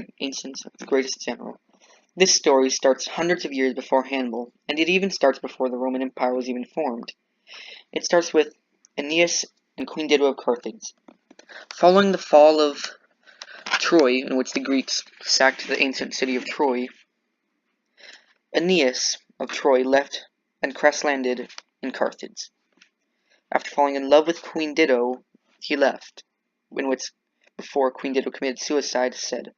the ancients the greatest general. This story starts hundreds of years before Hannibal, and it even starts before the Roman Empire was even formed. It starts with Aeneas and Queen Dido of Carthage. Following the fall of Troy, in which the Greeks sacked the ancient city of Troy, Aeneas of Troy left and crash-landed in Carthage. After falling in love with Queen Dido, he left, in which, before Queen Dido committed suicide, said,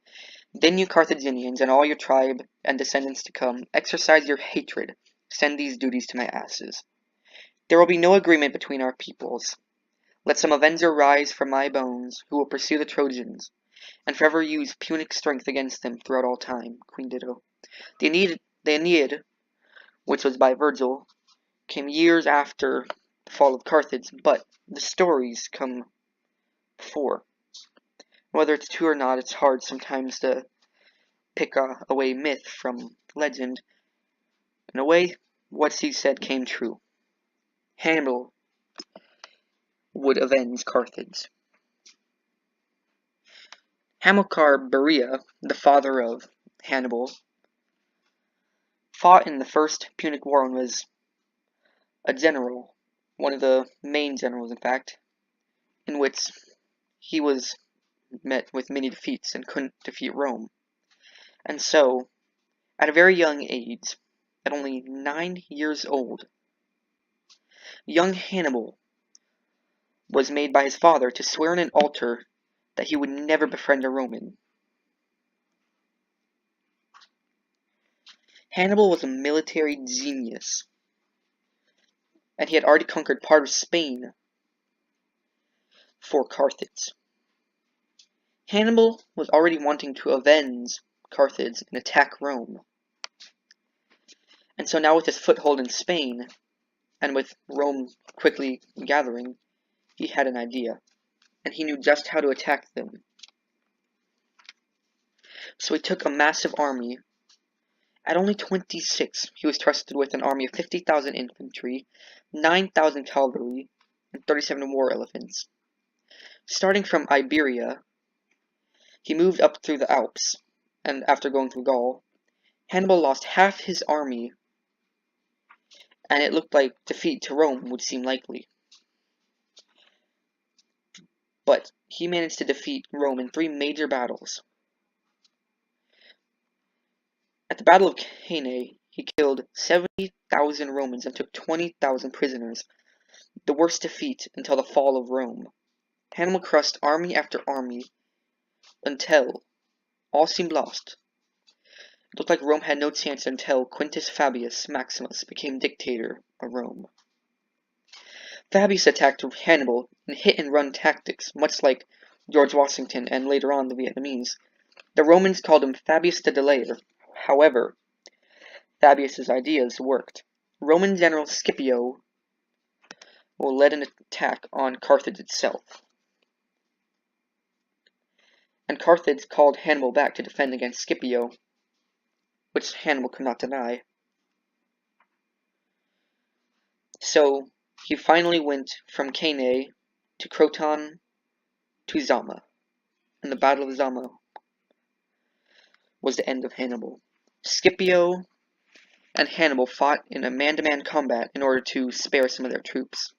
"Then you Carthaginians and all your tribe and descendants to come, exercise your hatred, send these duties to my asses. There will be no agreement between our peoples. Let some avenger rise from my bones, who will pursue the Trojans, and forever use Punic strength against them throughout all time." Queen Dido. The Aeneid, which was by Virgil, came years after the fall of Carthage, but the stories come before. Whether it's true or not, it's hard sometimes to pick away myth from legend. In a way, what he said came true. Hannibal would avenge Carthage. Hamilcar Barca, the father of Hannibal, fought in the First Punic War and was a general, one of the main generals in fact, in which he was met with many defeats and couldn't defeat Rome. And so, at a very young age, at only 9 years old, young Hannibal was made by his father to swear on an altar that he would never befriend a Roman. Hannibal was a military genius, and he had already conquered part of Spain for Carthage. Hannibal was already wanting to avenge Carthage and attack Rome. And so now with his foothold in Spain, and with Rome quickly gathering, he had an idea, and he knew just how to attack them. So he took a massive army. At only 26, he was trusted with an army of 50,000 infantry, 9,000 cavalry, and 37 war elephants. Starting from Iberia, he moved up through the Alps, and after going through Gaul, Hannibal lost half his army, and it looked like defeat to Rome would seem likely. But he managed to defeat Rome in 3 major battles. At the Battle of Cannae, he killed 70,000 Romans and took 20,000 prisoners, the worst defeat until the fall of Rome. Hannibal crushed army after army until all seemed lost. It looked like Rome had no chance until Quintus Fabius Maximus became dictator of Rome. Fabius attacked Hannibal in hit-and-run tactics, much like George Washington and later on the Vietnamese. The Romans called him Fabius the Delayer. However, Fabius's ideas worked. Roman general Scipio led an attack on Carthage itself, and Carthage called Hannibal back to defend against Scipio, which Hannibal could not deny. So he finally went from Cannae to Croton to Zama, and the Battle of Zama was the end of Hannibal. Scipio and Hannibal fought in a man-to-man combat in order to spare some of their troops.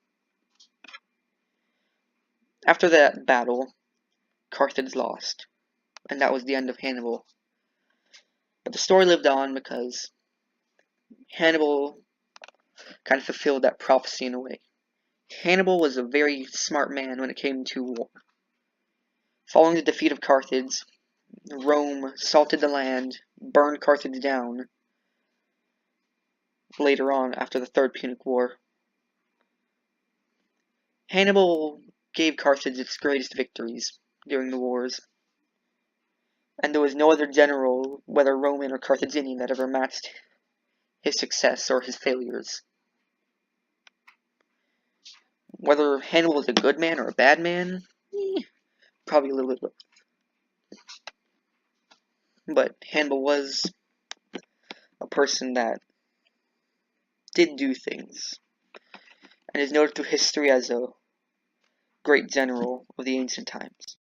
After that battle, Carthage lost, and that was the end of Hannibal. But the story lived on because Hannibal kind of fulfilled that prophecy in a way. Hannibal was a very smart man when it came to war. Following the defeat of Carthage, Rome salted the land, burned Carthage down later on after the Third Punic War. Hannibal gave Carthage its greatest victories during the wars, and there was no other general, whether Roman or Carthaginian, that ever matched his success or his failures. Whether Hannibal was a good man or a bad man, probably a little bit of both. But Hannibal was a person that did do things, and is noted through history as a great general of the ancient times.